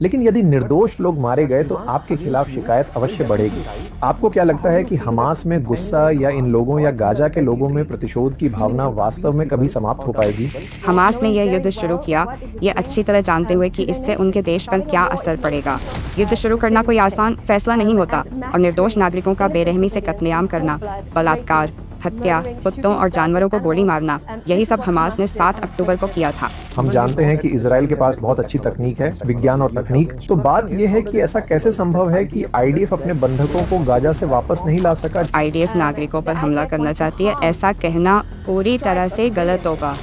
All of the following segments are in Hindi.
लेकिन यदि निर्दोष लोग मारे गए तो आपके खिलाफ शिकायत अवश्य बढ़ेगी। आपको क्या लगता है कि हमास में गुस्सा या इन लोगों या गाजा के लोगों में प्रतिशोध की भावना वास्तव में कभी समाप्त हो पाएगी? हमास ने यह युद्ध शुरू किया, ये अच्छी तरह जानते हुए कि इससे उनके देश पर क्या असर पड़ेगा। युद्ध शुरू करना कोई आसान फैसला नहीं होता और निर्दोष नागरिकों का बेरहमी से कत्लेआम करना, बलात्कार, हत्या, कुत्तों और जानवरों को गोली मारना, यही सब हमास ने 7 अक्टूबर को किया था। हम जानते हैं कि इजराइल के पास बहुत अच्छी तकनीक है, विज्ञान और तकनीक। तो बात यह है कि ऐसा कैसे संभव है कि आईडीएफ अपने बंधकों को गाजा से वापस नहीं ला सका? आईडीएफ नागरिकों पर हमला करना चाहती है, ऐसा कहना पूरी तरह से गलत होगा।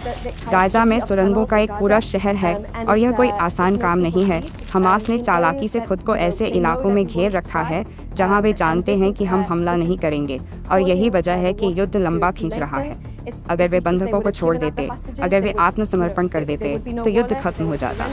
गाजा में सुरंगों का एक पूरा शहर है और यह कोई आसान काम नहीं है। हमास ने चालाकी से खुद को ऐसे इलाकों में घेर रखा है जहां वे जानते हैं कि हम हमला नहीं करेंगे, और यही वजह है कि युद्ध लंबा खींच रहा है। अगर वे बंधकों को छोड़ देते, अगर वे आत्मसमर्पण कर देते, तो युद्ध खत्म हो जाता।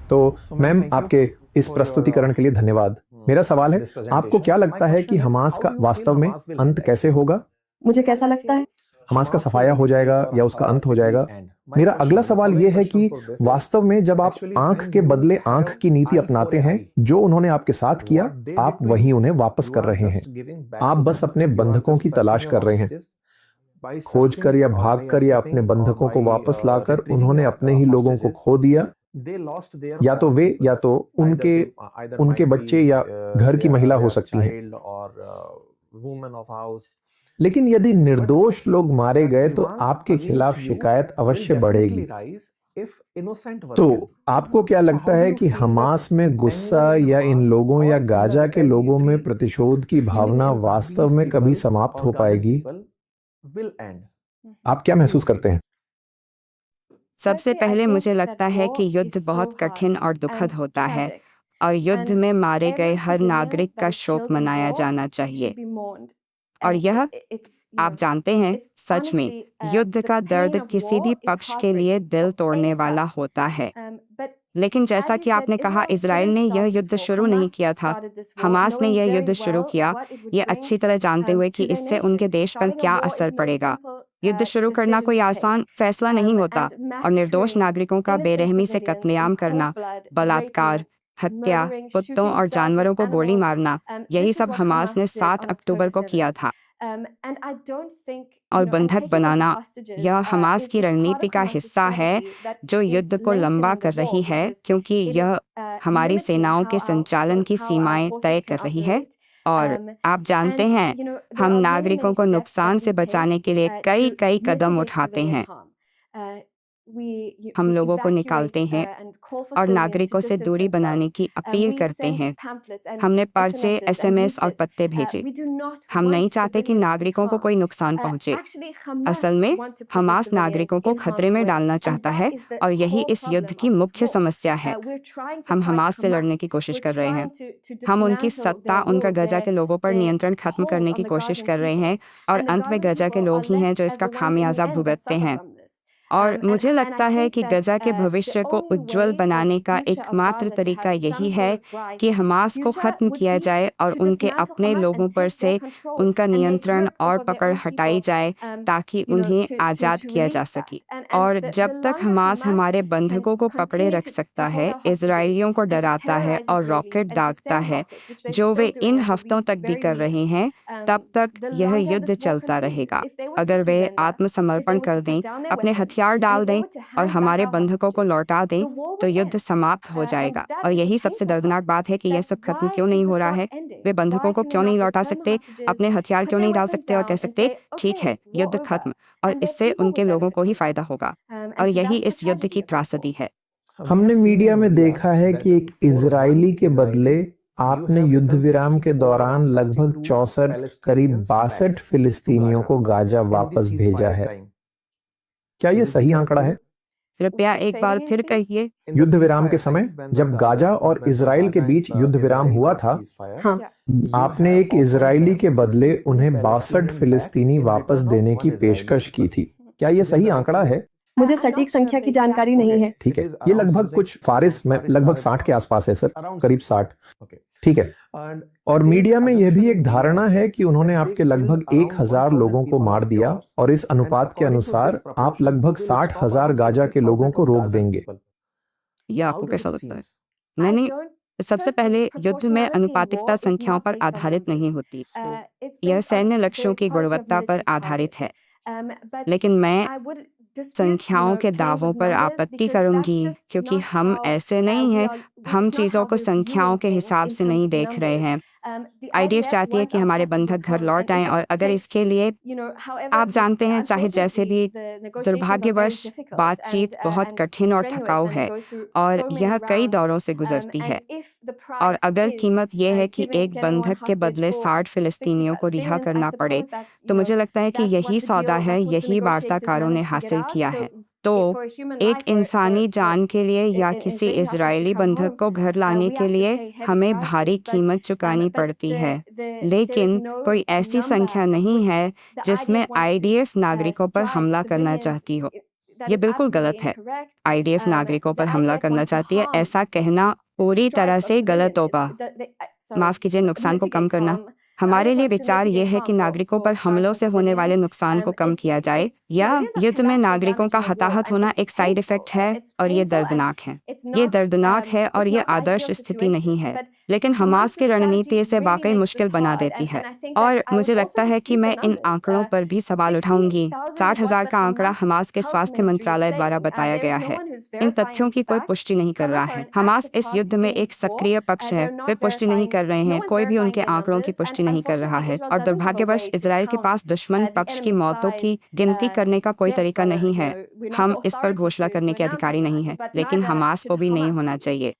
तो मैम, आपके इस प्रस्तुतिकरण के लिए धन्यवाद। मेरा सवाल है, आपको क्या लगता है कि हमास का वास्तव में अंत कैसे होगा? मुझे कैसा लगता है? हमास का सफाया हो जाएगा या उसका अंत हो जाएगा? मेरा अगला सवाल यह है कि वास्तव में जब आप आंख के बदले आंख की नीति अपनाते हैं, जो उन्होंने आपके साथ किया, आप वही उन्हें वापस कर रहे हैं। आप बस अपने बंधकों की तलाश कर रहे हैं। खोज कर या भाग कर या अपने बंधकों को वापस लाकर उन्होंने अपने ही लोगों को खो दिया। या तो वे या तो उनके बच्चे या घर की महिला हो सकती हैं। लेकिन यदि निर्दोष लोग मारे गए तो आपके खिलाफ शिकायत अवश्य बढ़ेगी। तो आपको क्या लगता है कि हमास में गुस्सा या इन लोगों या गाजा के लोगों में प्रतिशोध की भावना वास्तव में कभी समाप्त हो पाएगी? आप क्या महसूस करते हैं? सबसे पहले मुझे लगता है कि युद्ध बहुत कठिन और दुखद होता है और युद्ध में मारे गए हर नागरिक का शोक मनाया जाना चाहिए। और यह, आप जानते हैं, सच में युद्ध का दर्द किसी भी पक्ष के लिए दिल तोड़ने वाला होता है। लेकिन जैसा कि आपने कहा, इजराइल ने यह युद्ध शुरू नहीं किया था। हमास ने यह युद्ध शुरू किया, ये अच्छी तरह जानते हुए कि इससे उनके देश पर क्या असर पड़ेगा। युद्ध शुरू करना कोई आसान फैसला नहीं होता और निर्दोष नागरिकों का बेरहमी से कत्लेआम करना, बलात्कार, हत्या, कुत्तों और जानवरों को गोली मारना, यही सब हमास ने 7 अक्टूबर को किया था। और बंधक बनाना, यह हमास की रणनीति का हिस्सा है जो युद्ध को लंबा कर रही है, क्योंकि यह हमारी सेनाओं के संचालन की सीमाएं तय कर रही है। और आप जानते हैं, हम नागरिकों को नुकसान से बचाने के लिए कई कदम उठाते हैं। हम लोगों को निकालते हैं और नागरिकों से दूरी बनाने की अपील करते हैं। हमने पर्चे, एसएमएस और पत्ते भेजे। हम नहीं चाहते कि नागरिकों को कोई नुकसान पहुंचे। असल में हमास नागरिकों को खतरे में डालना चाहता है और यही इस युद्ध की मुख्य समस्या है। हम हमास से लड़ने की कोशिश कर रहे हैं। हम उनकी सत्ता, उनका गजा के लोगों पर नियंत्रण खत्म करने की कोशिश कर रहे हैं, और अंत में गजा के लोग ही हैं जो इसका खामियाजा भुगतते हैं। और मुझे लगता है कि गजा के भविष्य को उज्जवल बनाने का एकमात्र तरीका यही है कि हमास को खत्म किया जाए और उनके अपने लोगों पर से उनका नियंत्रण और पकड़ हटाई जाए, ताकि उन्हें आज़ाद किया जा सके। और जब तक हमास हमारे बंधकों को पकड़े रख सकता है, इजरायलियों को डराता है और रॉकेट दागता है, जो वे इन हफ्तों तक भी कर रहे हैं, तब तक यह युद्ध चलता रहेगा। अगर वे आत्मसमर्पण कर दें, अपने हथियार डाल दें और हमारे बंधकों को लौटा दें, तो युद्ध समाप्त हो जाएगा। और यही सबसे दर्दनाक बात है कि यह सब खत्म क्यों नहीं हो रहा है। वे बंधकों को क्यों नहीं लौटा सकते, अपने हथियार क्यों नहीं डाल सकते और कह सकते, ठीक है, युद्ध खत्म, और इससे उनके लोगों को ही फायदा होगा। और यही इस युद्ध की त्रासदी है। हमने मीडिया में देखा है कि एक इजरायली के बदले आपने युद्ध विराम के दौरान लगभग 64, करीब 62 फिलिस्तीनियों को गाजा वापस भेजा है। क्या यह सही आंकड़ा है? कृपया एक बार फिर कहिए। युद्ध विराम के समय, जब गाजा और इजराइल के बीच युद्ध विराम हुआ था, हाँ, आपने एक इजरायली के बदले उन्हें 62 फिलिस्तीनी वापस देने की पेशकश की थी। क्या यह सही आंकड़ा है? मुझे सटीक संख्या की जानकारी नहीं है। ठीक है, ये लगभग कुछ फारिस में लगभग 60 के आसपास है सर, करीब 60। ठीक है। और मीडिया में यह भी एक धारणा है कि उन्होंने आपके लगभग 1000 लोगों को मार दिया, और इस अनुपात के अनुसार आप लगभग 60,000 गाजा के लोगों को रोक देंगे। यह आपको कैसा लगता है? मैंने सबसे पहले युद्ध में अनुपातिकता संख्याओं पर आधारित नहीं होती। यह सैन्य लक्ष्यों की गुणवत्ता पर आधारित है। लेकिन मैं संख्याओं के दावों पर आपत्ति करूंगी क्योंकि हम ऐसे नहीं हैं। हम चीज़ों को संख्याओं के हिसाब से नहीं देख रहे हैं। आईडीएफ चाहती है कि हमारे बंधक घर लौट आएं और अगर इसके लिए आप जानते हैं चाहे जैसे भी दुर्भाग्यवश बातचीत बहुत कठिन और थकाऊ है और यह कई दौरों से गुजरती है और अगर कीमत यह है कि एक बंधक के बदले 60 फिलिस्तीनियों को रिहा करना पड़े तो मुझे लगता है कि यही सौदा है, यही वार्ताकारों ने हासिल किया है। तो एक इंसानी जान के लिए या किसी इजरायली बंधक को घर लाने के लिए हमें भारी कीमत चुकानी पड़ती है, लेकिन कोई ऐसी संख्या नहीं है जिसमें आईडीएफ नागरिकों पर हमला करना चाहती हो। ये बिल्कुल गलत है। आईडीएफ नागरिकों पर हमला करना चाहती है, ऐसा कहना पूरी तरह से गलत होगा। माफ कीजिए, नुकसान को कम करना। हमारे लिए विचार यह है कि नागरिकों पर हमलों से होने वाले नुकसान को कम किया जाए या युद्ध में नागरिकों का हताहत होना एक साइड इफेक्ट है और ये दर्दनाक है। ये दर्दनाक है और ये आदर्श स्थिति नहीं है, लेकिन हमास की रणनीति इसे वाकई मुश्किल बना देती है और मुझे लगता है कि मैं इन आंकड़ों पर भी सवाल उठाऊंगी। 60,000 का आंकड़ा हमास के स्वास्थ्य मंत्रालय द्वारा बताया गया है। इन तथ्यों की कोई पुष्टि नहीं कर रहा है। हमास इस युद्ध में एक सक्रिय पक्ष है, वे पुष्टि नहीं कर रहे हैं, कोई भी उनके आंकड़ों की पुष्टि नहीं कर रहा है और दुर्भाग्यवश इजराइल के पास दुश्मन पक्ष की मौतों की गिनती करने का कोई तरीका नहीं है। हम इस पर घोषणा करने के अधिकारी नहीं हैं, लेकिन हमास को भी नहीं होना चाहिए।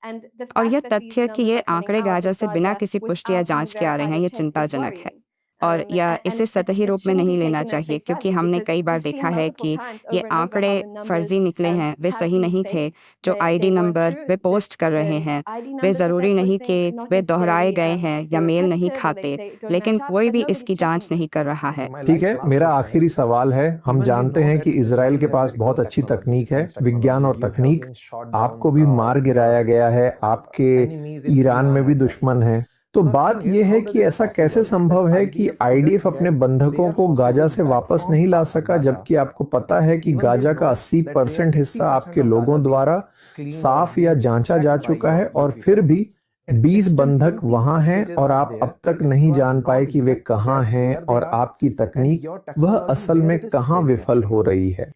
और यह तथ्य कि ये आंकड़े गाजा से बिना किसी पुष्टि या जांच के आ रहे हैं, ये चिंताजनक है और या इसे सतही रूप में नहीं लेना चाहिए क्योंकि हमने कई बार देखा है कि ये आंकड़े फर्जी निकले हैं, वे सही नहीं थे। जो आईडी नंबर वे पोस्ट कर रहे हैं वे ज़रूरी नहीं कि वे दोहराए गए हैं या मेल नहीं खाते, लेकिन कोई भी इसकी जांच नहीं कर रहा है। ठीक है, मेरा आखिरी सवाल है। हम जानते हैं कि इजराइल के पास बहुत अच्छी तकनीक है, विज्ञान और तकनीक। आपको भी मार गिराया गया है, आपके ईरान में भी दुश्मन है। तो बात यह है कि ऐसा कैसे संभव है कि आईडीएफ अपने बंधकों को गाजा से वापस नहीं ला सका, जबकि आपको पता है कि गाजा का 80% हिस्सा आपके लोगों द्वारा साफ या जांचा जा चुका है और फिर भी 20 बंधक वहां हैं और आप अब तक नहीं जान पाए कि वे कहां हैं और आपकी तकनीक वह असल में कहां विफल हो रही है।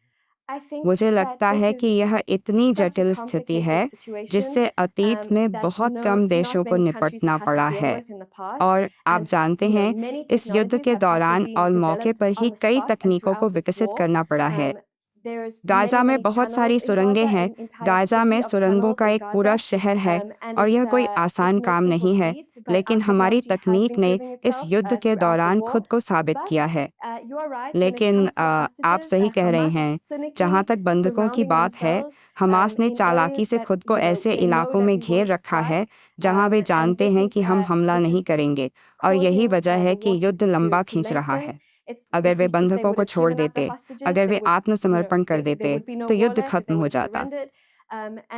मुझे लगता है कि यह इतनी जटिल स्थिति है जिससे अतीत में बहुत कम देशों को निपटना पड़ा है और आप जानते हैं इस युद्ध के दौरान और मौके पर ही कई तकनीकों को विकसित करना पड़ा है। गाजा में बहुत सारी सुरंगें हैं, गाजा में सुरंगों का एक पूरा शहर है और यह कोई आसान काम नहीं है, लेकिन हमारी तकनीक ने इस युद्ध के दौरान खुद को साबित किया है। लेकिन आप सही कह रहे हैं, जहां तक बंधकों की बात है, हमास ने चालाकी से खुद को ऐसे इलाकों में घेर रखा है जहां वे जानते हैं कि हम हमला नहीं करेंगे और यही वजह है कि युद्ध लंबा खींच रहा है। अगर वे बंधकों को छोड़ देते, अगर वे आत्मसमर्पण कर देते तो युद्ध खत्म हो जाता।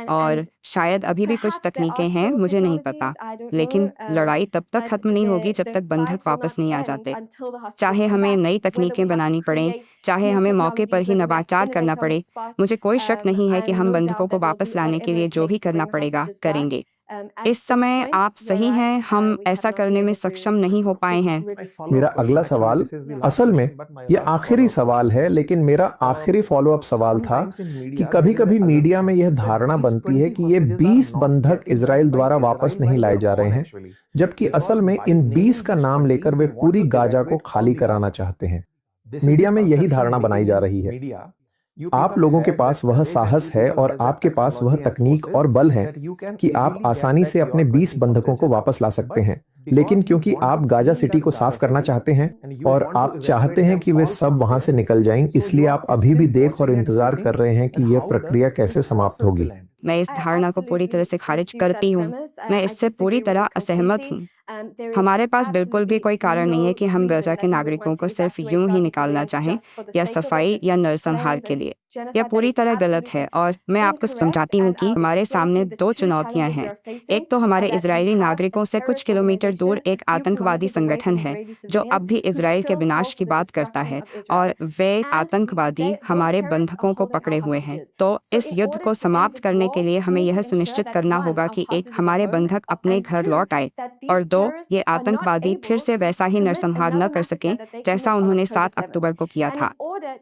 और शायद अभी भी कुछ तकनीकें हैं, मुझे नहीं पता, लेकिन लड़ाई तब तक खत्म नहीं होगी जब तक बंधक वापस नहीं आ जाते। चाहे हमें नई तकनीकें बनानी पड़ें, चाहे हमें मौके पर ही नवाचार करना पड़े, मुझे कोई शक नहीं है कि हम बंधकों को वापस लाने के लिए जो भी करना पड़ेगा करेंगे। इस समय आप सही हैं, हम ऐसा करने में सक्षम नहीं हो पाए हैं। मेरा अगला सवाल, असल में यह आखिरी सवाल है, लेकिन मेरा आखिरी फॉलोअप सवाल था कि कभी-कभी मीडिया में यह धारणा बनती है कि ये 20 बंधक इजराइल द्वारा वापस नहीं लाए जा रहे हैं, जबकि असल में इन 20 का नाम लेकर वे पूरी गाजा को खाली कराना चाहते हैं। मीडिया में यही धारणा बनाई जा रही है। आप लोगों के पास वह साहस है और आपके पास वह तकनीक और बल है कि आप आसानी से अपने 20 बंधकों को वापस ला सकते हैं, लेकिन क्योंकि आप गाजा सिटी को साफ करना चाहते हैं और आप चाहते हैं कि वे सब वहां से निकल जाएं, इसलिए आप अभी भी देख और इंतजार कर रहे हैं कि यह प्रक्रिया कैसे समाप्त होगी। मैं इस धारणा को पूरी तरह से खारिज करती हूँ। मैं इससे पूरी तरह असहमत हूँ। हमारे पास बिल्कुल भी कोई कारण नहीं है कि हम गाजा के नागरिकों को सिर्फ यूं ही निकालना चाहें या सफाई या नरसंहार के लिए। यह पूरी तरह गलत है और मैं आपको समझाती हूँ कि हमारे सामने दो चुनौतियाँ हैं। एक तो हमारे इजरायली नागरिकों से कुछ किलोमीटर दूर एक आतंकवादी संगठन है जो अब भी इजराइल के विनाश की बात करता है और वे आतंकवादी हमारे बंधकों को पकड़े हुए हैं। तो इस युद्ध को समाप्त करने के लिए हमें यह सुनिश्चित करना होगा कि एक, हमारे बंधक अपने घर लौट आए और दो, ये आतंकवादी फिर से वैसा ही नरसंहार न कर सकें जैसा उन्होंने 7 अक्टूबर को किया था।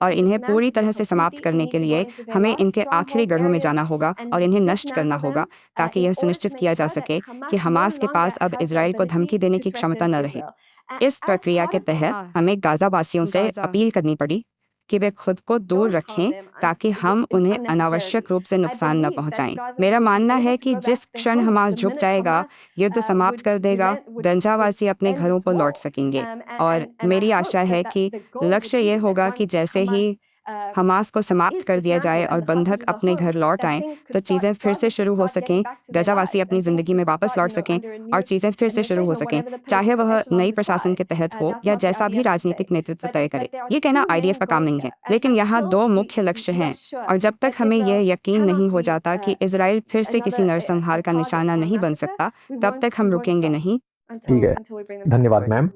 और इन्हें पूरी तरह से समाप्त करने के लिए हमें इनके आखिरी गढ़ों में जाना होगा और इन्हें नष्ट करना होगा ताकि यह सुनिश्चित किया जा सके कि हमास के पास अब इजराइल को धमकी देने की क्षमता न रहे। इस प्रक्रिया के तहत हमें गाजा वासियों से अपील करनी पड़ी कि वे खुद को दूर रखें ताकि हम उन्हें अनावश्यक रूप से नुकसान न पहुंचाएं। मेरा मानना है कि जिस क्षण हमास झुक जाएगा, युद्ध समाप्त कर देगा, गंजावासी अपने घरों को लौट सकेंगे। और मेरी आशा है कि लक्ष्य ये होगा कि जैसे ही हमास को समाप्त कर दिया जाए और बंधक अपने घर लौट आएं, तो चीज़ें फिर से शुरू हो सकें, गजावासी अपनी ज़िंदगी में वापस लौट सकें और चीज़ें फिर से शुरू हो सकें, चाहे वह नई प्रशासन के तहत हो या जैसा भी राजनीतिक नेतृत्व तय करे। ये कहना आईडीएफ का काम नहीं है, लेकिन यहाँ 2 मुख्य लक्ष्य हैं और जब तक हमें यह यकीन नहीं हो जाता कि इजराइल फिर से किसी नरसंहार का निशाना नहीं बन सकता, तब तक हम रुकेंगे नहीं। ठीक है, धन्यवाद मैम।